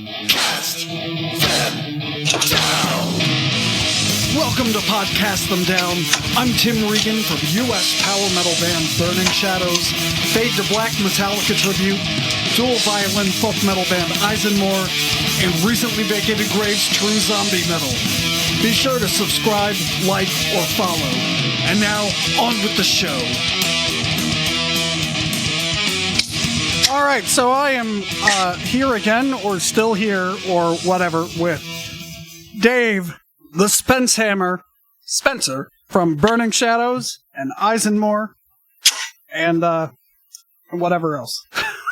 Cast them down. Welcome to Podcast Them Down. I'm Tim Regan from US power metal band Burning Shadows, Fade to Black Metallica tribute, Dual-Violin folk metal band ISENMOR, and recently vacated Graves true zombie metal. Be sure to subscribe, like, or follow. And now, on with the show. All right, so I am here again, or still here, or whatever, with Dave, the Spencehammer, Spencer, from Burning Shadows, and ISENMOR, and whatever else.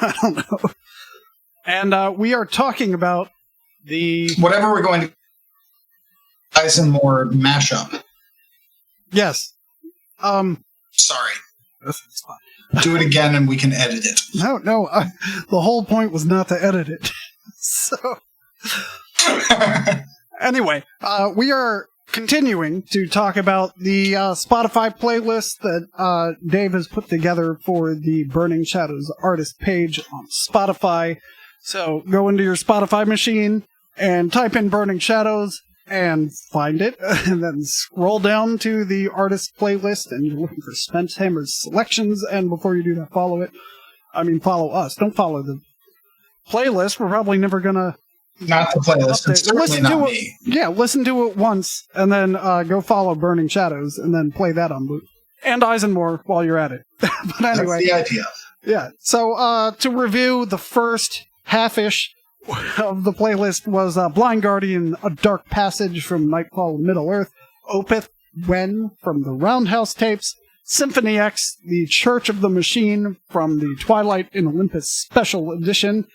I don't know. And we are talking about the... Whatever we're going to... ISENMOR mashup. Yes. Sorry. It's fine. Do it again and we can edit it. No, the whole point was not to edit it. So... Anyway, we are continuing to talk about the Spotify playlist that Dave has put together for the Burning Shadows artist page on Spotify. So go into your Spotify machine and type in Burning Shadows and find it, and then scroll down to the artist playlist, and you're looking for Spencehammer's selections, and before you do that, follow it. I mean, follow us. Don't follow the playlist. We're probably never going to... Not the playlist, and certainly not me. Yeah, listen to it once, and then go follow Burning Shadows, and then play that on loop. And ISENMOR while you're at it. But anyway. That's the idea. Yeah, so to review, the first half-ish of the playlist was Blind Guardian, A Dark Passage from Nightfall of Middle-earth, Opeth, When from the Roundhouse Tapes, Symphony X, The Church of the Machine from the Twilight in Olympus Special Edition,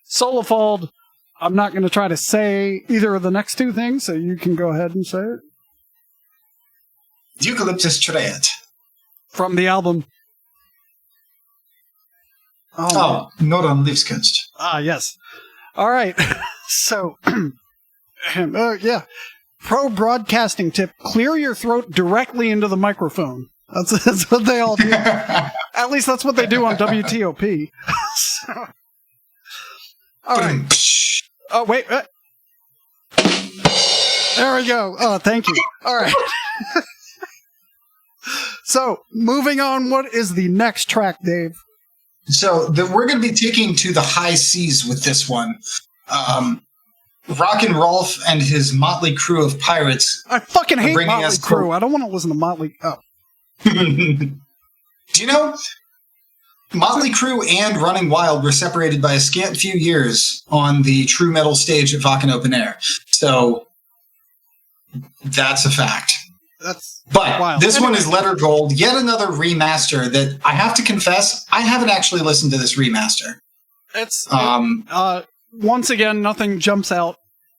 Solifald. I'm not going to try to say either of the next two things, so you can go ahead and say it. Eucalyptus Treet. From the album. Northern Livskunst. Ah, yes. All right. So, yeah. Pro broadcasting tip, clear your throat directly into the microphone. That's what they all do. At least that's what they do on WTOP. So, all right. Oh, wait. There we go. Oh, thank you. All right. So, moving on, what is the next track, Dave? So, we're going to be taking to the high seas with this one. Rockin' Rolf and his motley crew of pirates. I fucking hate Motley Crue. I don't want to listen to Motley... Oh. Do you know... Motley Crue and Running Wild were separated by a scant few years on the true metal stage at Wacken Open Air. So, that's a fact. But wild. This one is Letter Gold, yet another remaster that I have to confess, I haven't actually listened to this remaster. It's, once again, nothing jumps out.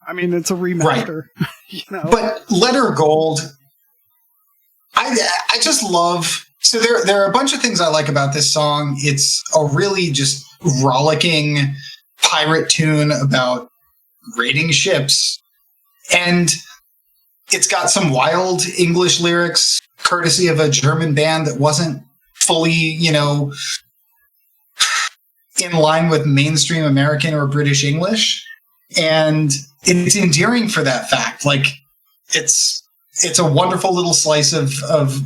I mean, it's a remaster. Right. You know? But Letter Gold, I just love... So there are a bunch of things I like about this song. It's a really just rollicking pirate tune about raiding ships. And it's got some wild English lyrics, courtesy of a German band that wasn't fully, in line with mainstream American or British English. And it's endearing for that fact. Like, it's a wonderful little slice of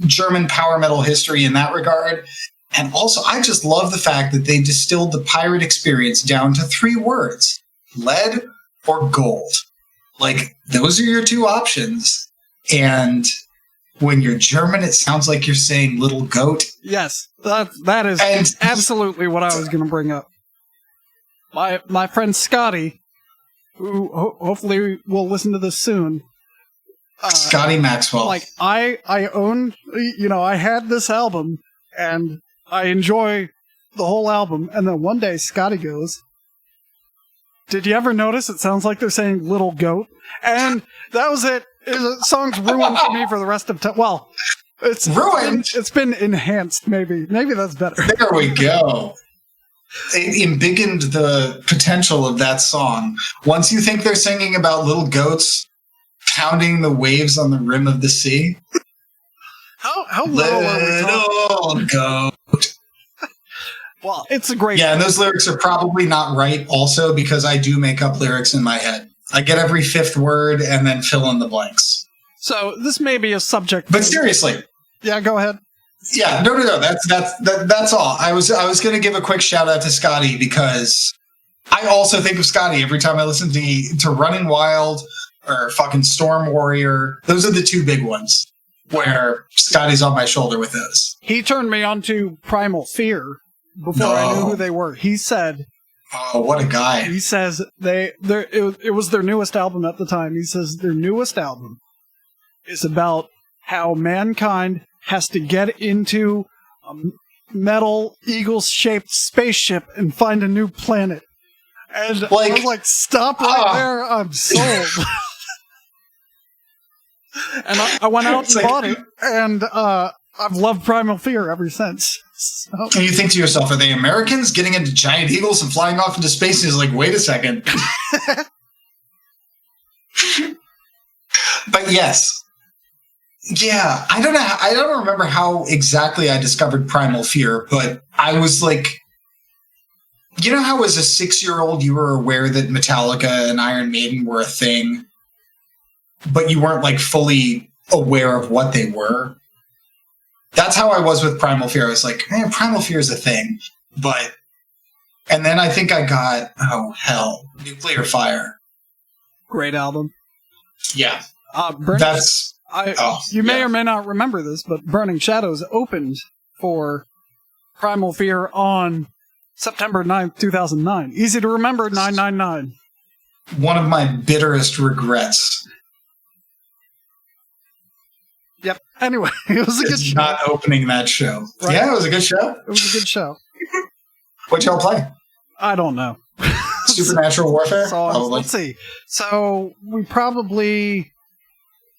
German power metal history in that regard. And also, I just love the fact that they distilled the pirate experience down to 3 words: lead or gold. Like, those are your 2 options. And when you're German, it sounds like you're saying little goat. Yes, that is absolutely what I was going to bring up. My friend Scotty, who hopefully will listen to this soon, Scotty Maxwell. Like, I own, I had this album, and I enjoy the whole album, and then one day Scotty goes, "Did you ever notice it sounds like they're saying little goat?" And that was it. The song's ruined for me for the rest of time. Well, it's ruined. It's been enhanced, maybe. Maybe that's better. There we go. It embiggened the potential of that song. Once you think they're singing about little goats pounding the waves on the rim of the sea. How low are we talking? Little goat. Well, it's a great... Yeah, and those lyrics are probably not right also because I do make up lyrics in my head. I get every fifth word and then fill in the blanks. So this may be a subject... But seriously. Yeah, go ahead. Yeah, no. That's all. I was going to give a quick shout out to Scotty because I also think of Scotty every time I listen to Running Wild or fucking Storm Warrior. Those are the two big ones where Scotty's on my shoulder with those. He turned me on to Primal Fear before I knew who they were. He said... Oh, what a guy. He says it was their newest album at the time. He says their newest album is about how mankind has to get into a metal eagle-shaped spaceship and find a new planet. And I was like, stop right there, I'm sold. And I went out and bought it, and I've loved Primal Fear ever since. So. And you think to yourself, are they Americans getting into giant eagles and flying off into space? And he's like, wait a second. But yes. Yeah, I don't remember how exactly I discovered Primal Fear, but I was like, you know how as a 6-year-old you were aware that Metallica and Iron Maiden were a thing, but you weren't like fully aware of what they were? That's how I was with Primal Fear. I was like, man, Primal Fear is a thing. And then I think I got, Nuclear Fire. Great album. Yeah. You may or may not remember this, but Burning Shadows opened for Primal Fear on September 9th, 2009. Easy to remember, 999. One of my bitterest regrets. Yep. Anyway, it was a good show. Not opening that show. Right? Yeah, it was a good show. It was a good show. What y'all play? I don't know. Supernatural Warfare? Probably. Let's see. So we probably...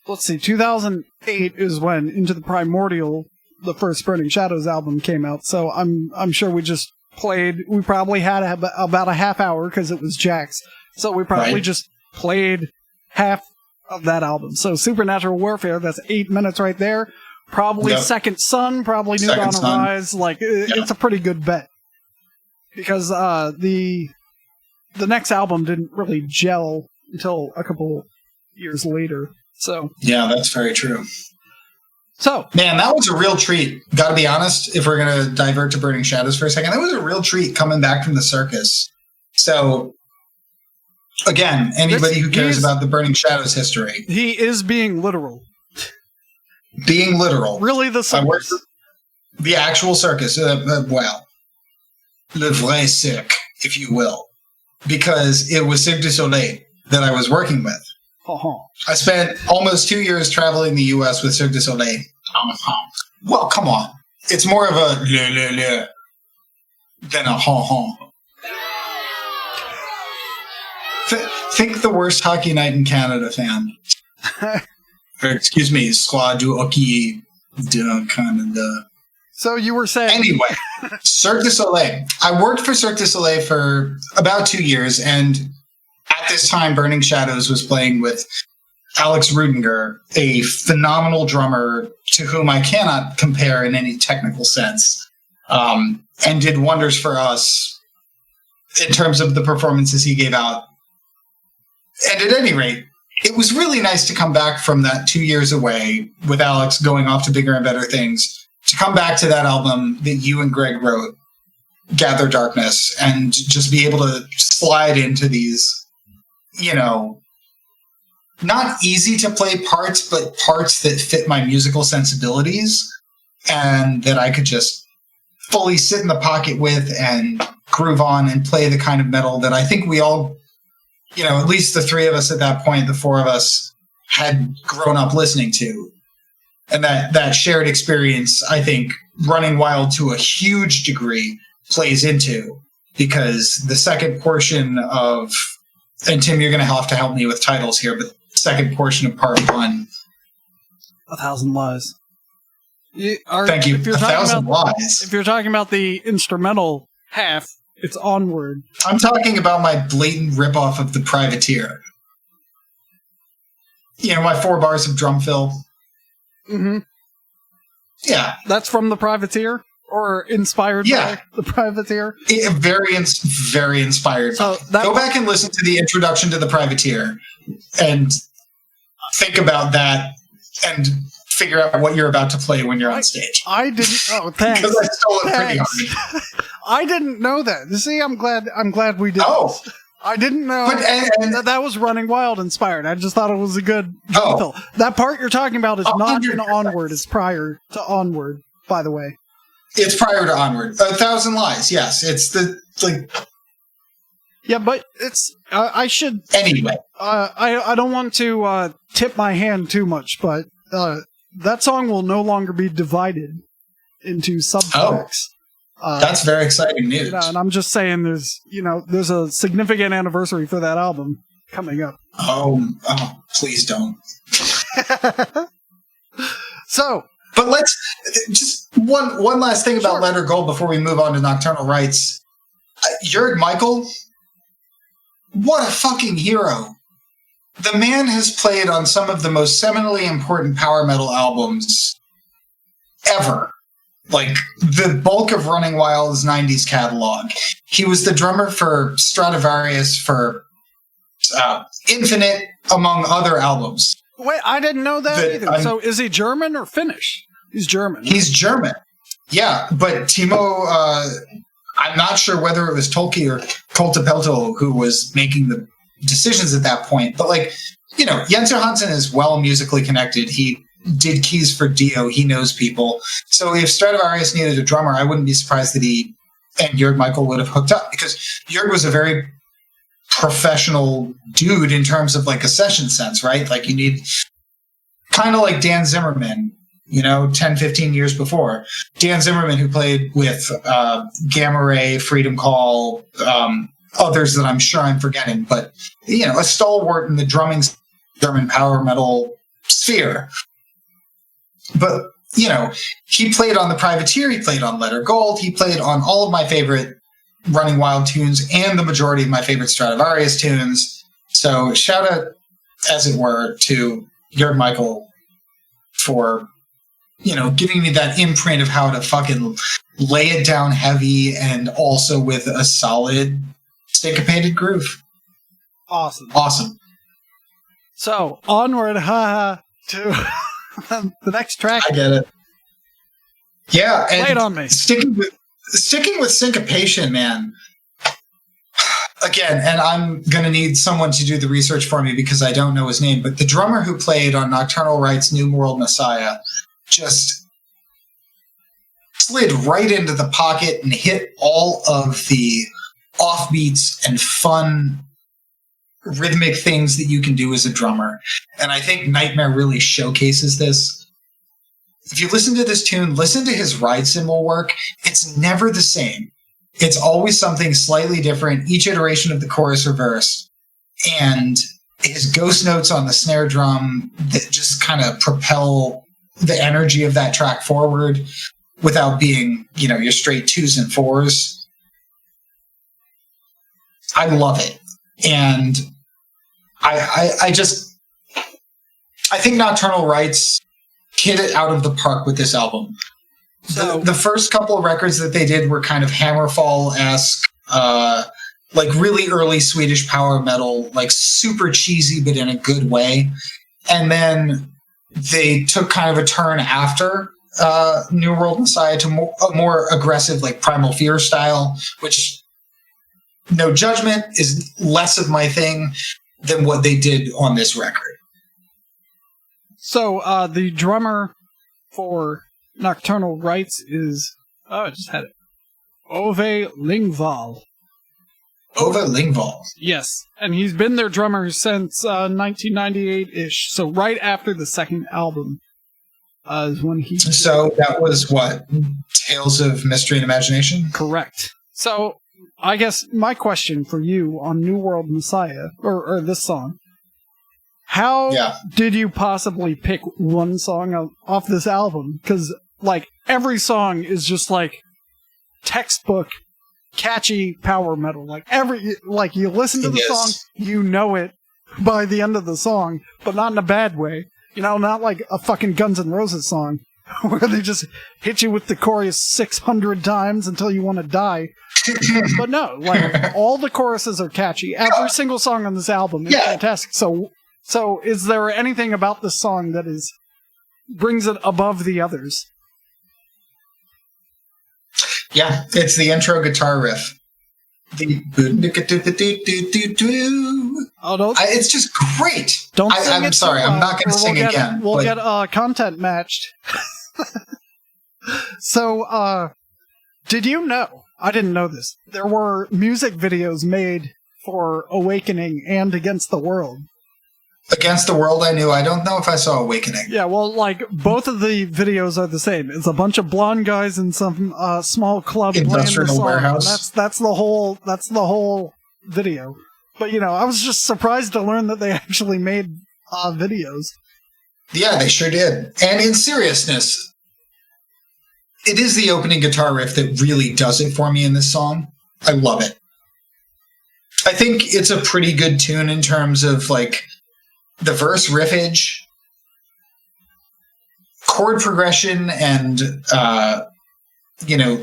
2008 is when Into the Primordial, the first Burning Shadows album, came out. So I'm sure we just played... We probably had about a half hour because it was Jack's. So we probably just played half of that album. So Supernatural Warfare, that's 8 minutes right there. Probably Second Son, probably New Dawn Arise. It's a pretty good bet. Because the next album didn't really gel until a couple years later. So yeah, that's very true. So man, that was a real treat. Got to be honest, if we're going to divert to Burning Shadows for a second, that was a real treat coming back from the circus. So again, anybody who cares about the Burning Shadows history, he is being literal. Being literal, really. I worked for the actual circus. Well, le vrai cirque, if you will, because it was Cirque du Soleil that I was working with. I spent almost 2 years traveling the U.S. with Cirque du Soleil. Well, come on. It's more of a le than a ha-ha. Think the worst hockey night in Canada fan. Or, excuse me, Soir du hockey de Canada. So you were saying... Anyway, Cirque du Soleil. I worked for Cirque du Soleil for about 2 years, and at this time, Burning Shadows was playing with Alex Rudinger, a phenomenal drummer to whom I cannot compare in any technical sense, and did wonders for us in terms of the performances he gave out. And at any rate, it was really nice to come back from that 2 years away with Alex going off to bigger and better things, to come back to that album that you and Greg wrote, Gather Darkness, and just be able to slide into these, not easy to play parts, but parts that fit my musical sensibilities and that I could just fully sit in the pocket with and groove on and play the kind of metal that I think we all, at least the three of us at that point, the four of us, had grown up listening to. And that shared experience, I think, Running Wild to a huge degree plays into, because the second portion of, and Tim, you're going to have to help me with titles here, but second portion of part one. 1,000 Lies. Thank you. 1,000 Lies. If you're talking about the instrumental half, it's Onward. I'm talking about my blatant ripoff of The Privateer. My 4 bars of drum fill. Mm-hmm. Yeah. That's from The Privateer? Or inspired by The Privateer? Very inspired. So Go back and listen to the introduction to The Privateer and think about that and figure out what you're about to play when you're on stage. I didn't. Oh, thanks. Because I stole it pretty hard. I didn't know that. See, I'm glad we did this. I didn't know that was Running Wild inspired. I just thought it was a good fill. That part you're talking about is not in Onward. It's prior to Onward, by the way. It's prior to Onward. 1,000 Lies, yes. It's the, like... Yeah, but it's... I should... Anyway. I don't want to tip my hand too much, but that song will no longer be divided into subtracks. That's very exciting news. And I'm just saying there's a significant anniversary for that album coming up. Oh, please don't. So... But let's just one last thing about Letter Gold before we move on to Nocturnal Rites. Jörg Michael, what a fucking hero. The man has played on some of the most seminally important power metal albums ever. Like the bulk of Running Wild's 90s catalog. He was the drummer for Stratovarius, for Infinite, among other albums. Wait, I didn't know that either. So is he German or Finnish? He's German. He's German. Yeah, but Timo, I'm not sure whether it was Tolkki or Koltapelto who was making the decisions at that point. But Jens Johansson is well musically connected. He did keys for Dio. He knows people. So if Stratovarius needed a drummer, I wouldn't be surprised that he and Jörg Michael would have hooked up, because Jörg was a very professional dude in terms of like a session sense, right? Like you need kind of like Dan Zimmerman, 10, 15 years before. Dan Zimmerman, who played with Gamma Ray, Freedom Call, others that I'm sure I'm forgetting, but, a stalwart in the drumming German power metal sphere. But, he played on The Privateer, he played on Letter Gold, he played on all of my favorite Running Wild tunes and the majority of my favorite Stratovarius tunes. So shout out, as it were, to Jörg Michael for, giving me that imprint of how to fucking lay it down heavy and also with a solid syncopated groove. Awesome. So onward, to the next track. I get it. Yeah, and play it on me. Sticking with syncopation, man. Again, and I'm going to need someone to do the research for me because I don't know his name, but the drummer who played on Nocturnal Rites' New World Messiah just slid right into the pocket and hit all of the offbeats and fun rhythmic things that you can do as a drummer. And I think Nightmare really showcases this. If you listen to this tune, listen to his ride cymbal work. It's never the same. It's always something slightly different, each iteration of the chorus or verse. And his ghost notes on the snare drum that just kind of propel the energy of that track forward without being, your straight 2s and 4s. I love it. And I think Nocturnal Rites hit it out of the park with this album. So the first couple of records that they did were kind of Hammerfall-esque, like really early Swedish power metal, like super cheesy, but in a good way. And then they took kind of a turn after New World Messiah to a more aggressive, like Primal Fear style, which, no judgment, is less of my thing than what they did on this record. So the drummer for Nocturnal Rites is... Oh, I just had it. Ove Lingvall. Ove Lingvall. Yes, and he's been their drummer since 1998-ish, so right after the second album is when he... So that was what? Tales of Mystery and Imagination? Correct. So I guess my question for you on New World Messiah, or this song, how did you possibly pick one song off this album? Because, like, every song is just, like, textbook, catchy power metal. Like, you listen to the song, you know it by the end of the song, but not in a bad way. Not like a fucking Guns N' Roses song. where they just hit you with the chorus 600 times until you want to die. But no, like, all the choruses are catchy. Every single song on this album is fantastic. So is there anything about this song that brings it above the others? Yeah, it's the intro guitar riff. It's just great. I'm sorry, I'm not going to sing again. We'll get content matched. So, did you know? I didn't know this. There were music videos made for Awakening and Against the World. Against the World, I knew. I don't know if I saw Awakening. Yeah, well, like, both of the videos are the same. It's a bunch of blonde guys in some small club playing the song. Warehouse. That's the whole video. But, I was just surprised to learn that they actually made videos. Yeah, they sure did. And in seriousness, it is the opening guitar riff that really does it for me in this song. I love it. I think it's a pretty good tune in terms of, like, the verse riffage, chord progression, and,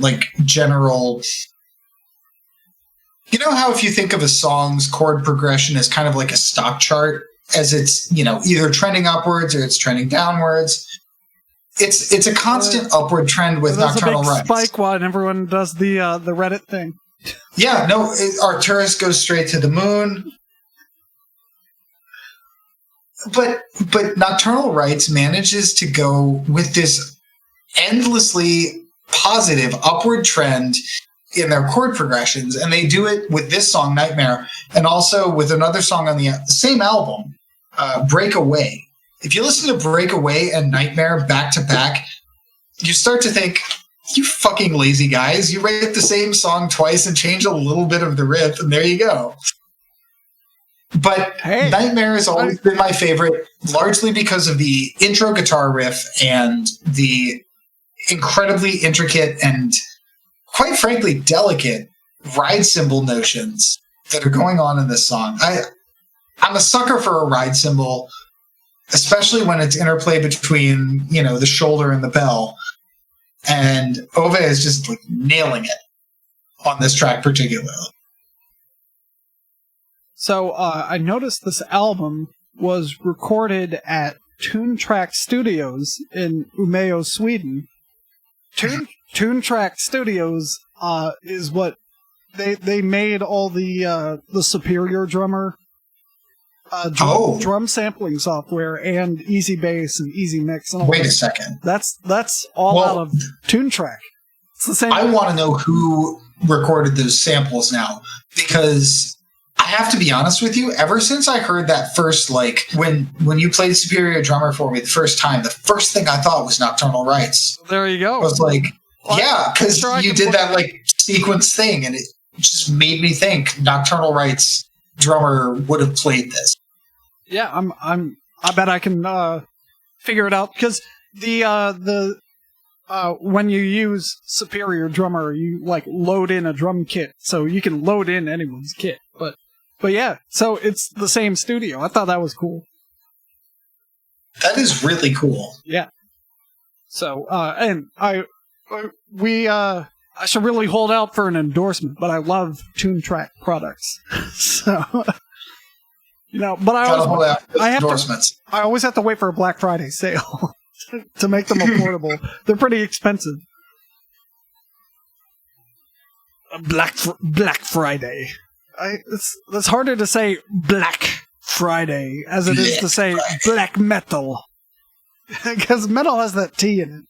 like, general... You know how if you think of a song's chord progression as kind of like a stock chart, as it's, either trending upwards or it's trending downwards? It's a constant upward trend with Nocturnal Rites. Spike when everyone does the Reddit thing. Yeah, no, Arcturus goes straight to the moon. But Nocturnal Rites manages to go with this endlessly positive upward trend in their chord progressions, and they do it with this song, Nightmare, and also with another song on the same album, Breakaway. If you listen to Breakaway and Nightmare back to back, you start to think, you fucking lazy guys, you write the same song twice and change a little bit of the riff, and there you go. But Nightmare has always been my favorite, largely because of the intro guitar riff and the incredibly intricate and, quite frankly, delicate ride cymbal notions that are going on in this song. I'm a sucker for a ride cymbal, especially when it's interplay between, the shoulder and the bell. And Ove is just like nailing it on this track particularly. So I noticed this album was recorded at Toontrack Studios in Umeå, Sweden. Toontrack Studios is what they made all the Superior Drummer drum sampling software and Easy Bass and Easy Mix. And all Wait a second. That's all out of Toontrack. It's the same. I want to know who recorded those samples now, because I have to be honest with you. Ever since I heard that first, like, when you played Superior Drummer for me the first time, the first thing I thought was Nocturnal Rites. There you go. I was like, because you did that like sequence thing, and it just made me think Nocturnal Rites drummer would have played this. Yeah, I bet I can figure it out, because the when you use Superior Drummer, you like load in a drum kit, so you can load in anyone's kit. But yeah, so it's the same studio. I thought that was cool. That is really cool. Yeah. So and I should really hold out for an endorsement, but I love Toontrack products. So but I always have to wait for a Black Friday sale to make them affordable. They're pretty expensive. Black Friday. It's harder to say Black Friday as it is to say black metal, because metal has that T in it.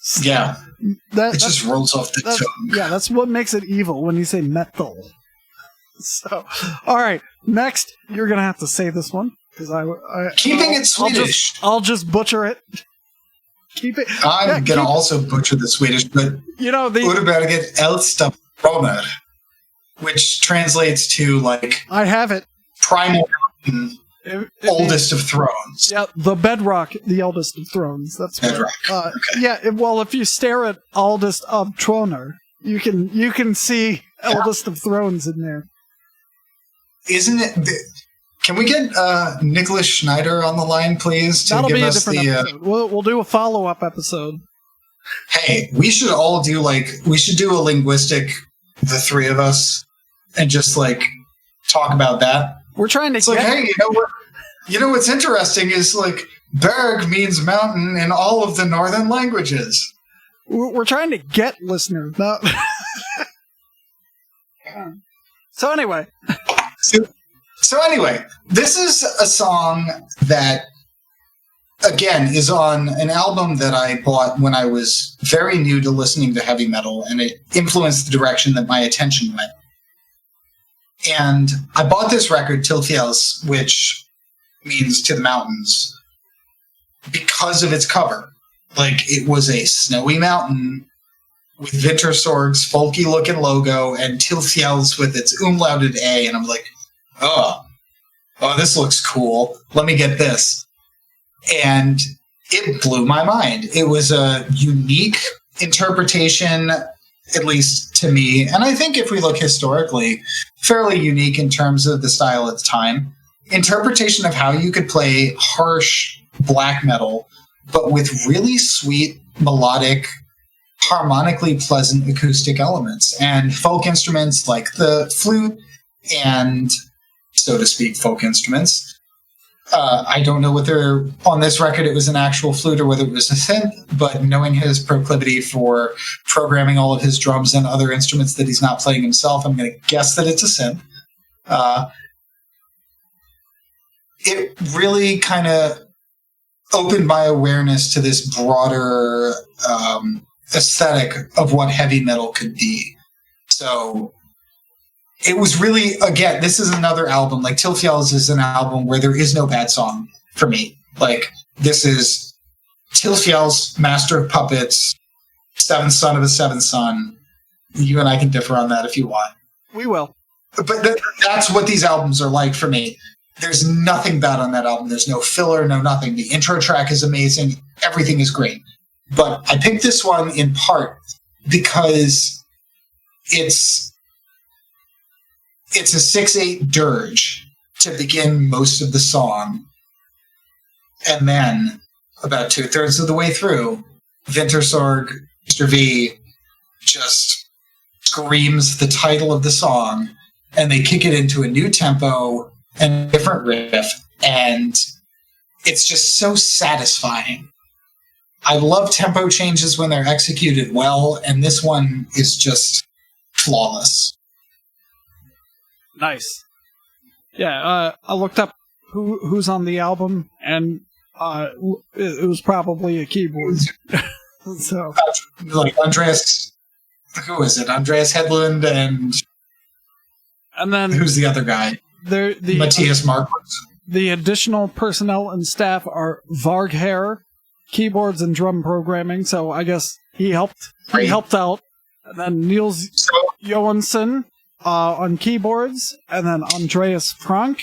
So yeah, it just rolls off the tongue. Yeah, that's what makes it evil when you say metal. So, all right, next you're gonna have to say this one, because keeping it Swedish. I'll just butcher it. Keep it. I'm gonna also butcher the Swedish, but Urberget Eldsta Troner, which translates to like I have it. Primal Oldest of Thrones. Yeah, the Bedrock, the Eldest of Thrones. That's Bedrock. Okay. Yeah, well, if you stare at Eldest of Troner, you can see Eldest of Thrones in there. Isn't it? Can we get Nicholas Schneider on the line, please? That'll be a different episode. We'll do a follow-up episode. Hey, we should all do we should do a linguistic, the three of us, and just talk about that. We're trying to hey, you know what's interesting is berg means mountain in all of the northern languages. We're trying to get listeners. No. So anyway. So anyway, this is a song that, again, is on an album that I bought when I was very new to listening to heavy metal, and it influenced the direction that my attention went. And I bought this record, Til Fjälls, which means to the mountains, because of its cover. It was a snowy mountain with Vintersorg's folky-looking logo and Til Fjälls with its umlauted A, and I'm like, oh, this looks cool. Let me get this. And it blew my mind. It was a unique interpretation, at least to me. And I think if we look historically, fairly unique in terms of the style at the time. Interpretation of how you could play harsh black metal, but with really sweet, melodic, harmonically pleasant acoustic elements and folk instruments like the flute and, so to speak, folk instruments. I don't know whether on this record it was an actual flute or whether it was a synth, but knowing his proclivity for programming all of his drums and other instruments that he's not playing himself, I'm going to guess that it's a synth. It really kind of opened my awareness to this broader aesthetic of what heavy metal could be. So it was really, again, this is another album. Til Fjälls is an album where there is no bad song for me. This is Til Fjälls, Master of Puppets, seventh son of a seventh son. You and I can differ on that if you want. We will. But that's what these albums are like for me. There's nothing bad on that album. There's no filler, no nothing. The intro track is amazing. Everything is great. But I picked this one in part because it's a 6/8 dirge to begin most of the song. And then, about 2/3 of the way through, Vintersorg, Mr. V, just screams the title of the song, and they kick it into a new tempo and a different riff, and it's just so satisfying. I love tempo changes when they're executed well, and this one is just flawless. Nice. Yeah, I looked up who's on the album, and it was probably a keyboard. So, Andreas, who is it? Andreas Hedlund, and then who's the other guy? Matthias Marquardt. The additional personnel and staff are Varghaer, keyboards and drum programming. So I guess he helped out. And then Niels Johansson on keyboards, and then Andreas Frank,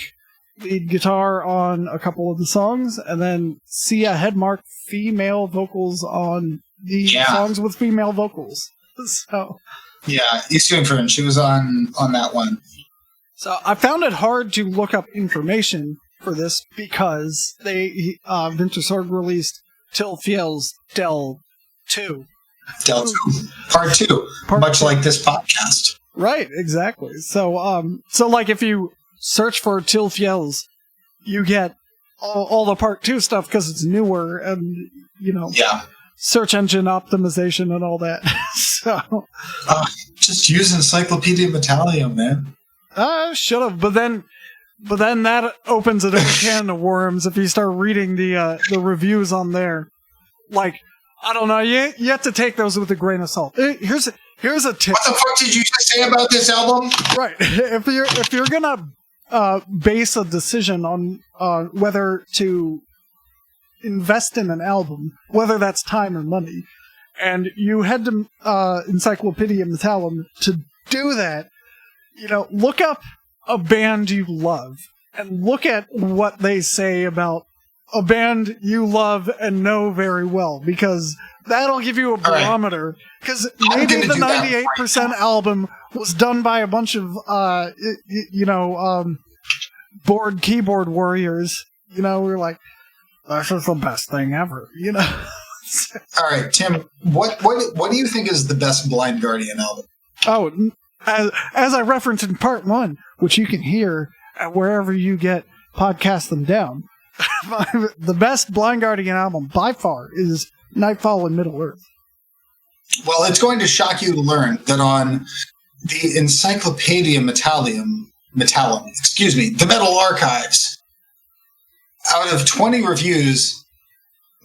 lead guitar on a couple of the songs, and then Sia Hedmark, female vocals on the songs with female vocals. So yeah, Isjungfrun, she was on that one. So I found it hard to look up information for this because Vintersorg released Til Fjälls Del 2. Del 2. Part 2. Much like this podcast. Right, exactly. So if you search for Til Fjälls, you get all the Part 2 stuff because it's newer and, search engine optimization and all that. So just use Encyclopedia Metallica, man. Should have, but then that opens a can of worms if you start reading the reviews on there. I don't know, you have to take those with a grain of salt. Here's a tip. What the fuck did you just say about this album? Right, if you're gonna base a decision on whether to invest in an album, whether that's time or money, and you head to Encyclopedia Metallum to do that, look up a band you love and look at what they say about a band you love and know very well, because that'll give you a barometer. Because maybe the 98% album was done by a bunch of, bored keyboard warriors, we were like, this is the best thing ever, All right, Tim, what do you think is the best Blind Guardian album? Oh, as I referenced in part 1, which you can hear at wherever you get Podcast Them Down, the best Blind Guardian album by far is Nightfall in Middle-earth. Well, it's going to shock you to learn that on the Encyclopedia Metallum, the Metal Archives, out of 20 reviews,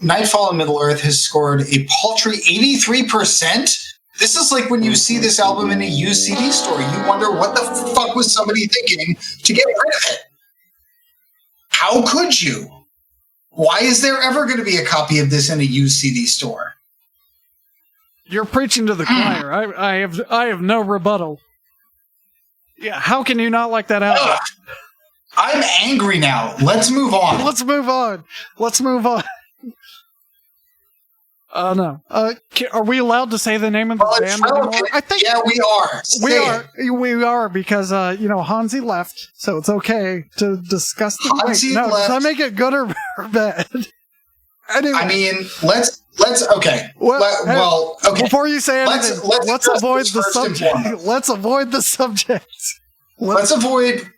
Nightfall in Middle-earth has scored a paltry 83%. This is like when you see this album in a used CD store. You wonder what the fuck was somebody thinking to get rid of it. How could you? Why is there ever going to be a copy of this in a used CD store? You're preaching to the choir. I have no rebuttal. Yeah, how can you not like that album? Ugh. I'm angry now. Let's move on. Let's move on. No. Are we allowed to say the name of the band anymore? I think. Yeah, we are. We are because Hansi left, so it's okay to discuss the Hansi left. Does that make it good or bad? Anyway. I mean, let's okay. Okay. Before you say anything, let's avoid the subject. Let's avoid the subject. Let's avoid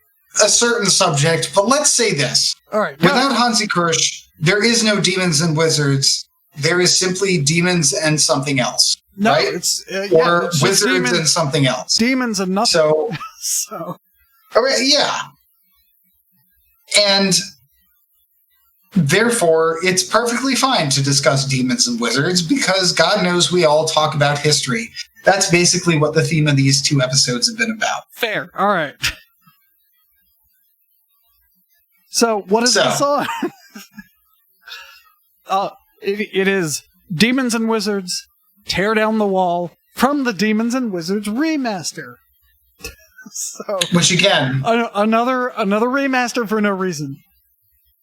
a certain subject, but let's say this. All right. Without Hansi Kirsch, there is no Demons and Wizards. There is simply demons and something else, no, right? It's wizards and something else. Demons and nothing. So. Okay, yeah. And therefore, it's perfectly fine to discuss demons and wizards because God knows we all talk about history. That's basically what the theme of these 2 episodes have been about. Fair. All right. So, what is the song? It is Demons and Wizards, Tear Down the Wall, from the Demons and Wizards remaster. So, which again... Another remaster for no reason.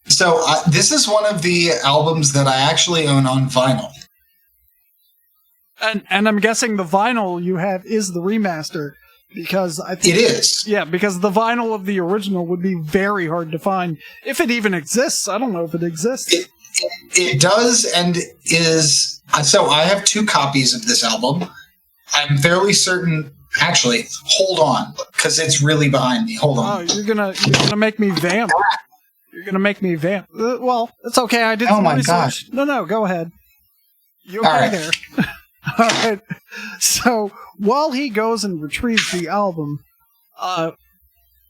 So, this is one of the albums that I actually own on vinyl. And I'm guessing the vinyl you have is the remaster, because I think... It is. Yeah, because the vinyl of the original would be very hard to find. If it even exists. I don't know if it exists. It does and is... So I have 2 copies of this album. I'm fairly certain... Actually, hold on, because it's really behind me. Hold on. Oh, you're gonna make me vamp. You're gonna make me vamp. Well, it's okay. I did some research. Gosh. No, go ahead. You okay there? All right. So while he goes and retrieves the album,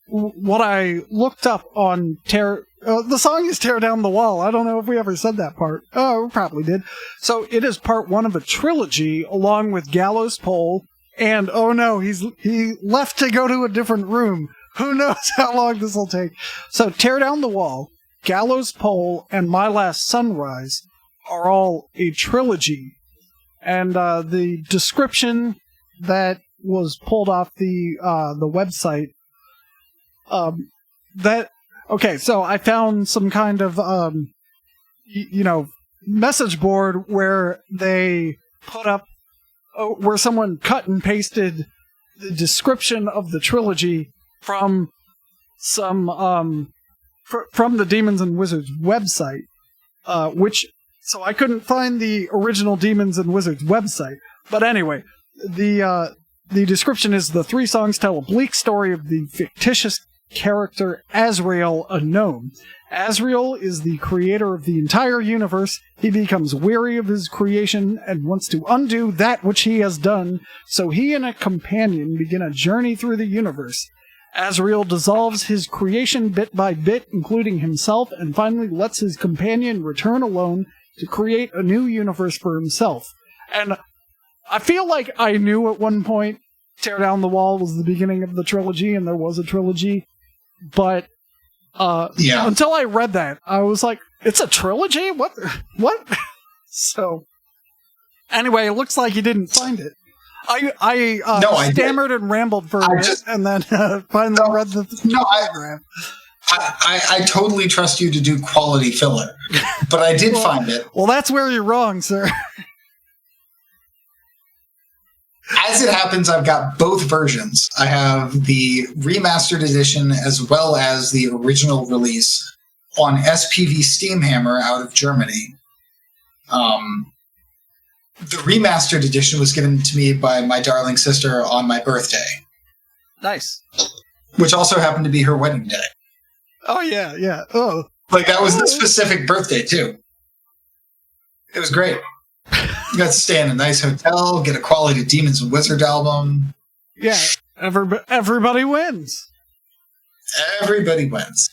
what I looked up on the song is Tear Down the Wall. I don't know if we ever said that part. Oh, we probably did. So it is part 1 of a trilogy along with Gallows Pole and, oh no, he left to go to a different room. Who knows how long this will take. So Tear Down the Wall, Gallows Pole, and My Last Sunrise are all a trilogy. And the description that was pulled off the website, okay, so I found some kind of, message board where they put up, where someone cut and pasted the description of the trilogy from some, from the Demons and Wizards website, so I couldn't find the original Demons and Wizards website. But anyway, the description is the 3 songs tell a bleak story of the fictitious character Azrael, a gnome. Azrael is the creator of the entire universe. He becomes weary of his creation and wants to undo that which he has done, so he and a companion begin a journey through the universe. Azrael dissolves his creation bit by bit, including himself, and finally lets his companion return alone to create a new universe for himself. And I feel like I knew at one point Tear Down the Wall was the beginning of the trilogy, and there was a trilogy, but until I read that, I was like, it's a trilogy? What? So, anyway, it looks like you didn't find it. I stammered and rambled for a bit, and then finally read the program. I totally trust you to do quality filler, but I did find it. Well, that's where you're wrong, sir. As it happens, I've got both versions. I have the remastered edition as well as the original release on SPV Steamhammer out of Germany. The remastered edition was given to me by my darling sister on my birthday. Nice. Which also happened to be her wedding day. Oh, yeah. Oh. Like, that was the specific birthday, too. It was great. You got to stay in a nice hotel, get a quality Demons and Wizards album. Yeah, everybody wins. Everybody wins.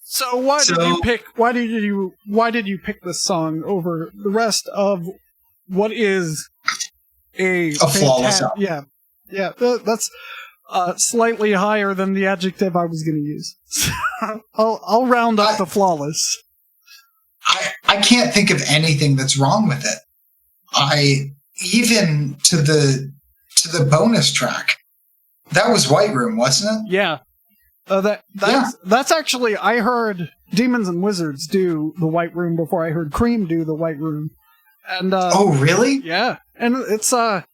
So why did you pick? Why did you pick this song over the rest of what is a flawless album? Yeah. That's slightly higher than the adjective I was going to use. I'll round up the flawless. I can't think of anything that's wrong with it. Even to the bonus track. That was White Room, wasn't it? Yeah. That's actually, I heard Demons and Wizards do the White Room before I heard Cream do the White Room. And oh, really? Yeah. And it's I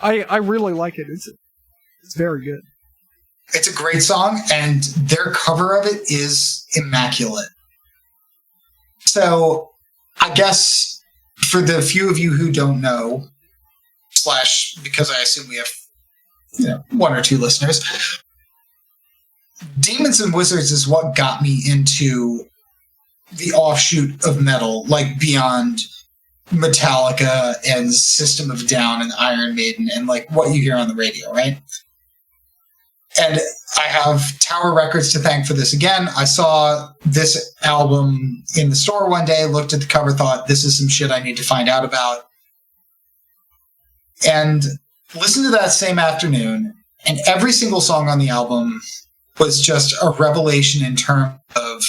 really like it. It's very good. It's a great song, and their cover of it is immaculate. So, I guess for the few of you who don't know, / because I assume we have one or two listeners, Demons and Wizards is what got me into the offshoot of metal, like beyond Metallica and System of a Down and Iron Maiden and like what you hear on the radio, right? And I have Tower Records to thank for this again. I saw this album in the store one day, looked at the cover, thought, this is some shit I need to find out about. And listened to that same afternoon, and every single song on the album was just a revelation in terms of,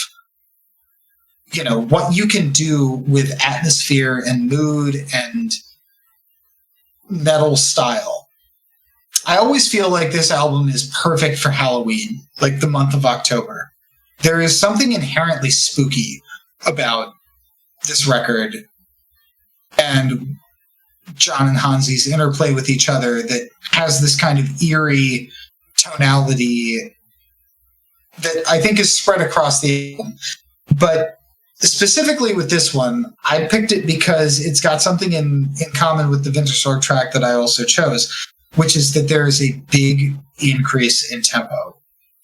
what you can do with atmosphere and mood and metal style. I always feel like this album is perfect for Halloween, like the month of October. There is something inherently spooky about this record and John and Hansi's interplay with each other that has this kind of eerie tonality that I think is spread across the album. But specifically with this one, I picked it because it's got something in common with the Wintersorg track that I also chose, which is that there is a big increase in tempo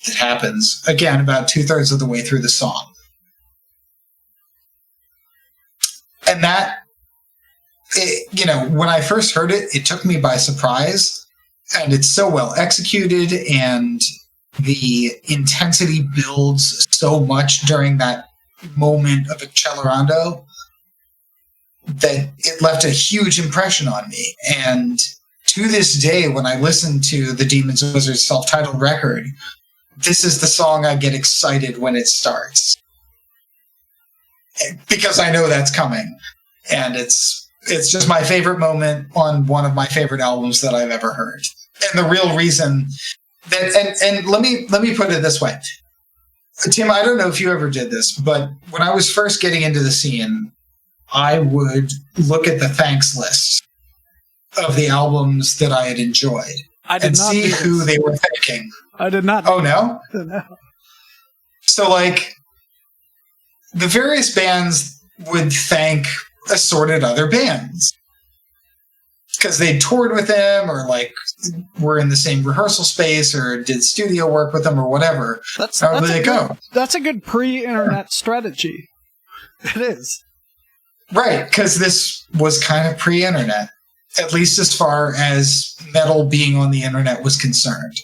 that happens, again, about 2/3 of the way through the song. And that, when I first heard it, it took me by surprise, and it's so well executed, and the intensity builds so much during that moment of Accelerando that it left a huge impression on me. And to this day, when I listen to the Demons and Wizards self-titled record, this is the song I get excited when it starts. Because I know that's coming. And it's just my favorite moment on one of my favorite albums that I've ever heard. And the real reason that, and let me put it this way. Tim, I don't know if you ever did this, but when I was first getting into the scene, I would look at the thanks list of the albums that I had enjoyed and see who they were thanking. I did not. Oh, no? No. So, like, the various bands would thank assorted other bands because they toured with them or, like, were in the same rehearsal space or did studio work with them or whatever. That's a good pre-internet strategy. It is. Right, because this was kind of pre-internet, at least as far as metal being on the internet was concerned.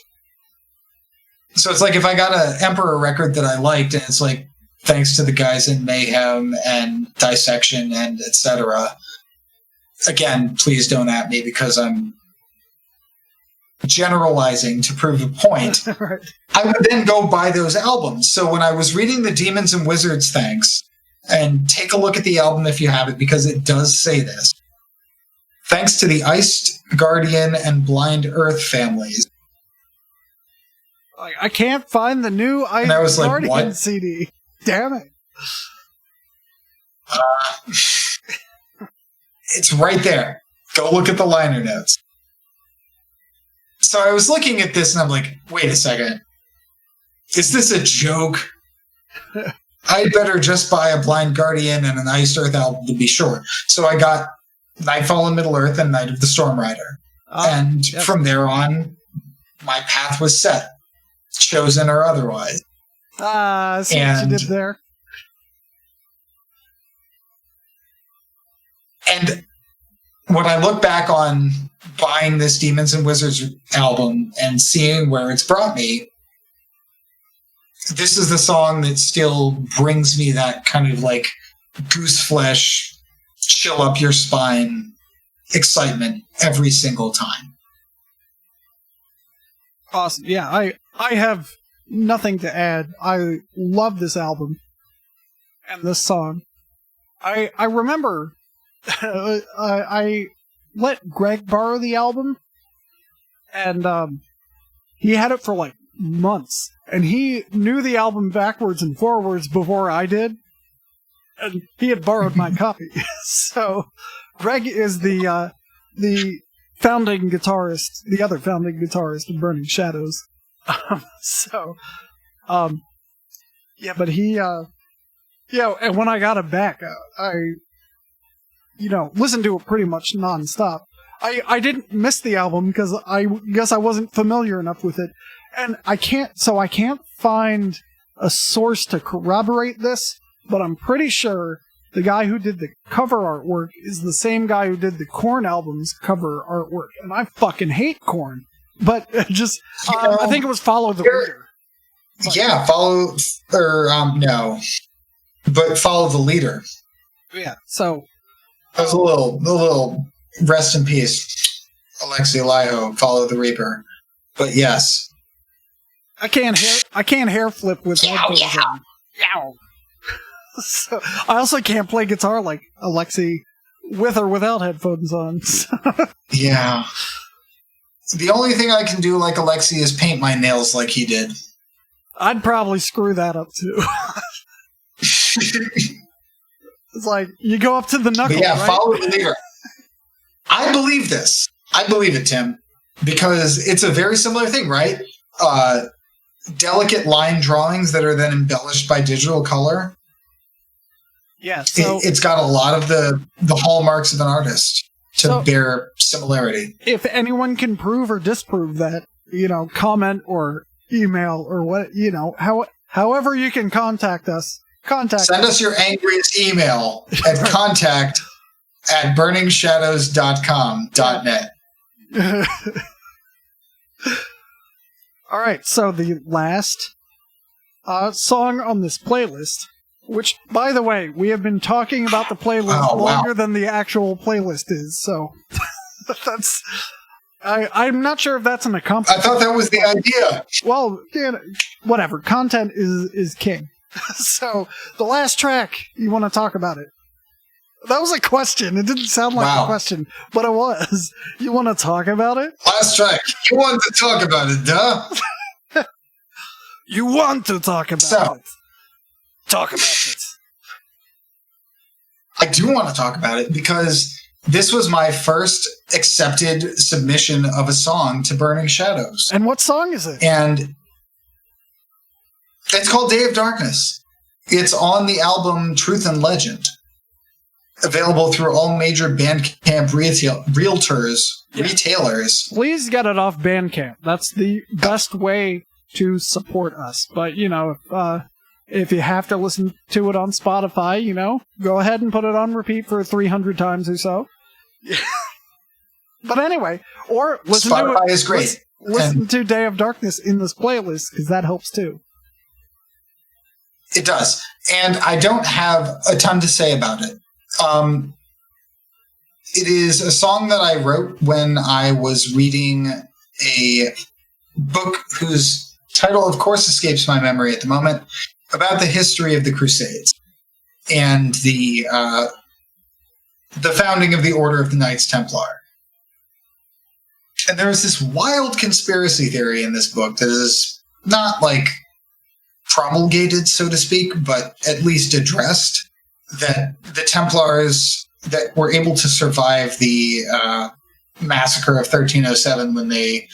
So it's like if I got an Emperor record that I liked, and it's like, thanks to the guys in Mayhem and Dissection and etc. Again, please don't at me because I'm generalizing to prove a point. Right. I would then go buy those albums. So when I was reading the Demons and Wizards thanks, and take a look at the album if you have it, because it does say this. Thanks to the Iced Guardian and Blind Earth families. I can't find the new Iced Guardian what? CD. Damn it. It's right there. Go look at the liner notes. So I was looking at this and I'm like, wait a second. Is this a joke? I'd better just buy a Blind Guardian and an Iced Earth album to be sure. So I got Nightfall in Middle-earth and Night of the Storm Rider. And from there on, my path was set. Chosen or otherwise. See what you did there. And when I look back on buying this Demons and Wizards album and seeing where it's brought me, this is the song that still brings me that kind of like goose flesh, chill up your spine excitement every single time. Awesome. Yeah, I have nothing to add. I love this album and this song. I remember I let Greg borrow the album, and he had it for like months, and he knew the album backwards and forwards before I did, and he had borrowed my copy. So Greg is the founding guitarist, the other founding guitarist of Burning Shadows. Yeah, but he, and when I got it back, I listened to it pretty much nonstop. I didn't miss the album because I guess I wasn't familiar enough with it. And I can't find a source to corroborate this, but I'm pretty sure the guy who did the cover artwork is the same guy who did the Korn album's cover artwork. And I fucking hate Korn. But I think it was Follow the Leader. Yeah, Follow the Leader. Yeah, so that was a little rest in peace, Alexi Laiho, Follow the Reaper. But yes, I can't hair flip with headphones on. Yow. So I also can't play guitar like Alexi with or without headphones on. Yeah. The only thing I can do like Alexi is paint my nails like he did. I'd probably screw that up too. It's like, you go up to the knuckle, but yeah, right? Follow the Leader. I believe this. I believe it, Tim. Because it's a very similar thing, right? Delicate line drawings that are then embellished by digital color. Yeah, so it's got a lot of the hallmarks of an artist to bear similarity. If anyone can prove or disprove that, comment or email or what, however you can contact us. Send us your angriest email at contact@burningshadows.com.net. All right, so the last song on this playlist, which, by the way, we have been talking about the playlist longer than the actual playlist is, so that's... I'm not sure if that's an accomplishment. I thought that was the idea. Well, whatever. Content is king. So, the last track, you want to talk about it? That was a question. It didn't sound like a question, but it was. You want to talk about it? Last track. You want to talk about it, duh? You want to talk about it. Talk about it. I do want to talk about it because this was my first accepted submission of a song to Burning Shadows. And what song is it? And it's called Day of Darkness. It's on the album Truth and Legend. Available through all major Bandcamp retailers. Please get it off Bandcamp. That's the best way to support us. But, if you have to listen to it on Spotify, go ahead and put it on repeat for 300 times or so. But anyway, or listen Spotify to it. Is great. Listen to Day of Darkness in this playlist, because that helps too. It does. And I don't have a ton to say about it. It is a song that I wrote when I was reading a book whose title, of course, escapes my memory at the moment, about the history of the Crusades and the founding of the Order of the Knights Templar. And there is this wild conspiracy theory in this book that is not like promulgated, so to speak, but at least addressed, that the Templars that were able to survive the massacre of 1307 when they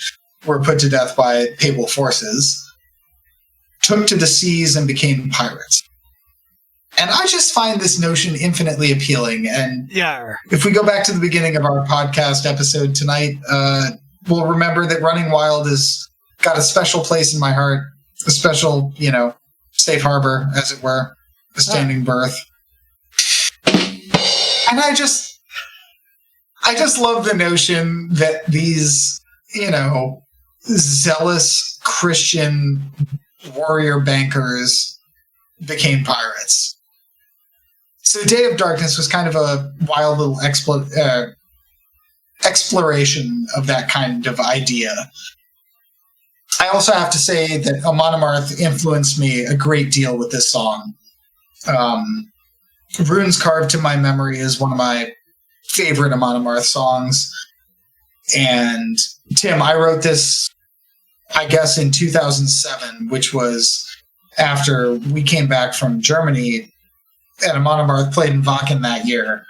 were put to death by papal forces, took to the seas and became pirates. And I just find this notion infinitely appealing. And if we go back to the beginning of our podcast episode tonight, we'll remember that Running Wild has got a special place in my heart, a special, safe harbor, as it were, a standing berth. And I just love the notion that these, zealous Christian warrior bankers became pirates. So Day of Darkness was kind of a wild little exploration of that kind of idea. I also have to say that Amon Amarth influenced me a great deal with this song. Runes Carved to My Memory is one of my favorite Amon Amarth songs. And Tim, I wrote this, I guess, in 2007, which was after we came back from Germany, and Amon Amarth played in Wacken that year.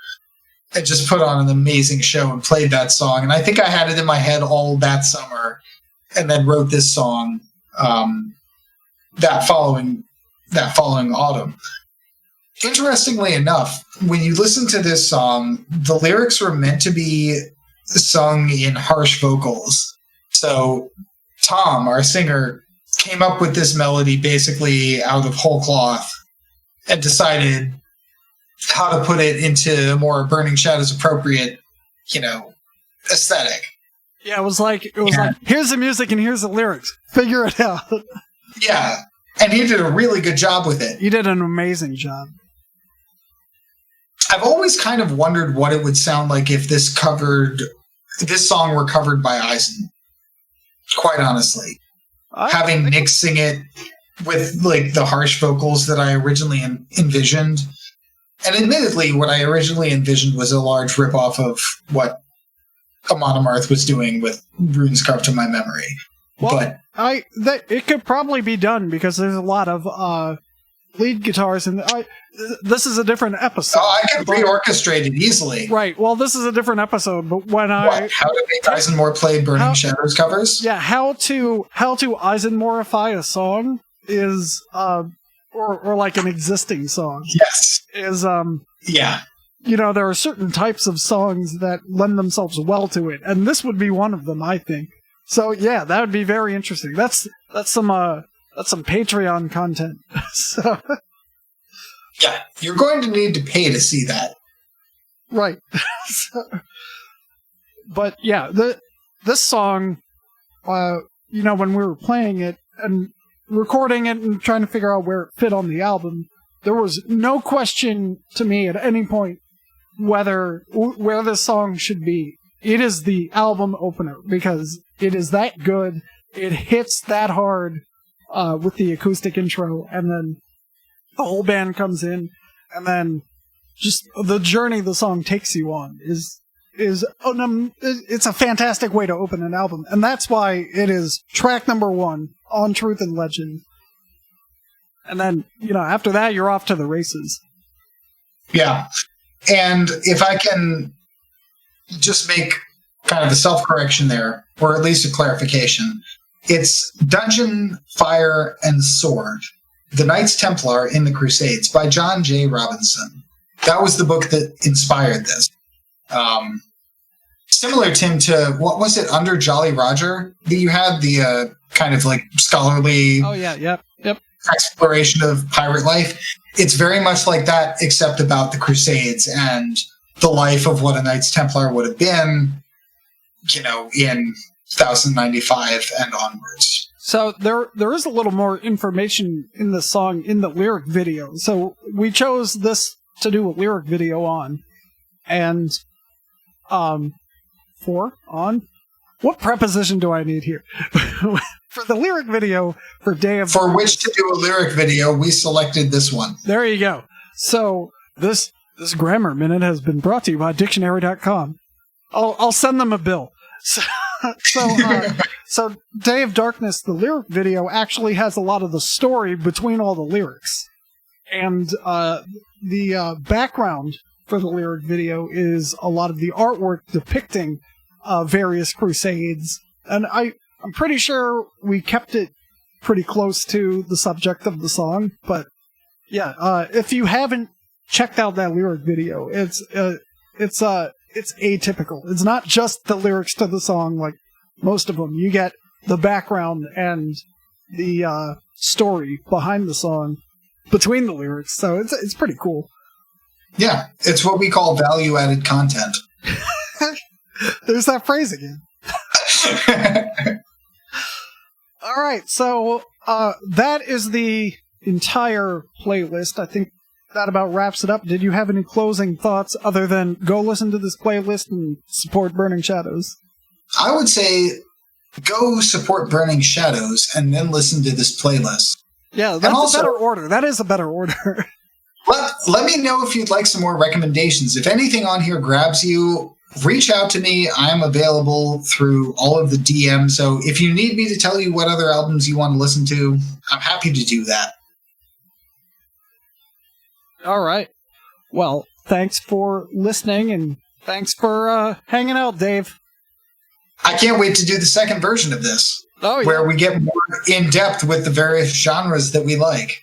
And just put on an amazing show and played that song. And I think I had it in my head all that summer, and then wrote this song that following autumn. Interestingly enough, when you listen to this song, the lyrics were meant to be sung in harsh vocals. So Tom, our singer, came up with this melody basically out of whole cloth and decided how to put it into a more Burning Shadows appropriate, aesthetic. Yeah, it was like here's the music and here's the lyrics. Figure it out. Yeah, and he did a really good job with it. He did an amazing job. I've always kind of wondered what it would sound like if this song were covered by Eisen. Quite honestly, having Nick sing it with like the harsh vocals that I originally envisioned. And admittedly, what I originally envisioned was a large ripoff of what Amon Amarth was doing with Runes Carved to My Memory. Well, but it could probably be done because there's a lot of lead guitars, and this is a different episode. Oh, I could re-orchestrate it easily. Right. Well, this is a different episode, but when how to make Eisenmore play Burning Shadows covers? Yeah, how to Eisenmorify a song is or like an existing song. Yes. Is yeah. There are certain types of songs that lend themselves well to it, and this would be one of them, I think. So yeah, that would be very interesting. That's some Patreon content. So yeah, you're going to need to pay to see that. Right. But yeah, this song, when we were playing it and recording it and trying to figure out where it fit on the album, there was no question to me at any point where this song should be. It is the album opener because it is that good. It hits that hard with the acoustic intro, and then the whole band comes in, and then just the journey the song takes you on is it's a fantastic way to open an album, and that's why it is track number 1 on Truth and Legend. And then, after that, you're off to the races. Yeah. And if I can just make kind of a self-correction there, or at least a clarification, it's Dungeon, Fire, and Sword, The Knights Templar in the Crusades by John J. Robinson. That was the book that inspired this. Similar, Tim, to, what was it, Under Jolly Roger that you had? The kind of like scholarly exploration of pirate life. It's very much like that, except about the Crusades and the life of what a Knights Templar would have been, in 1095 and onwards. So there is a little more information in the song in the lyric video. So we chose this to do a lyric video on. And what preposition do I need here? For the lyric video for Day of For which to do a lyric video, we selected this one. There you go. So this grammar minute has been brought to you by dictionary.com. I'll send them a bill. So Day of Darkness, the lyric video, actually has a lot of the story between all the lyrics. And the background for the lyric video is a lot of the artwork depicting various crusades. And I'm pretty sure we kept it pretty close to the subject of the song, but yeah, if you haven't checked out that lyric video, it's atypical. It's not just the lyrics to the song like most of them. You get the background and the story behind the song between the lyrics, so it's pretty cool. Yeah, it's what we call value-added content. There's that phrase again. All right, so that is the entire playlist. I think that about wraps it up. Did you have any closing thoughts other than go listen to this playlist and support Burning Shadows? I would say go support Burning Shadows and then listen to this playlist. Yeah, that's a better order. That is a better order. Let me know if you'd like some more recommendations. If anything on here grabs you, reach out to me. I'm available through all of the DMs. So if you need me to tell you what other albums you want to listen to, I'm happy to do that. All right. Well, thanks for listening, and thanks for hanging out, Dave. I can't wait to do the second version of this, where we get more in-depth with the various genres that we like.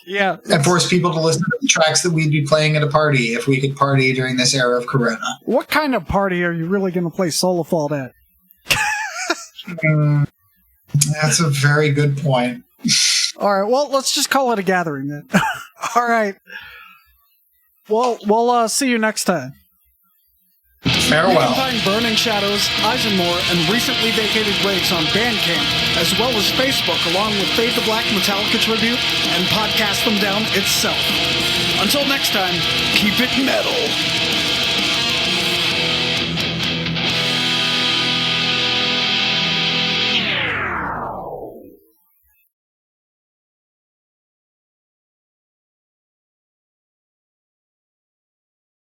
Yeah. And force people to listen to the tracks that we'd be playing at a party if we could party during this era of Corona. What kind of party are you really going to play Solofault at? That's a very good point. All right, well, let's just call it a gathering then. All right. Well, we'll see you next time. Farewell. You can find Burning Shadows, ISENMOR, and recently vacated Raves on Bandcamp, as well as Facebook, along with Fade to Black Metallica Tribute and Podcast Them Down itself. Until next time, keep it metal.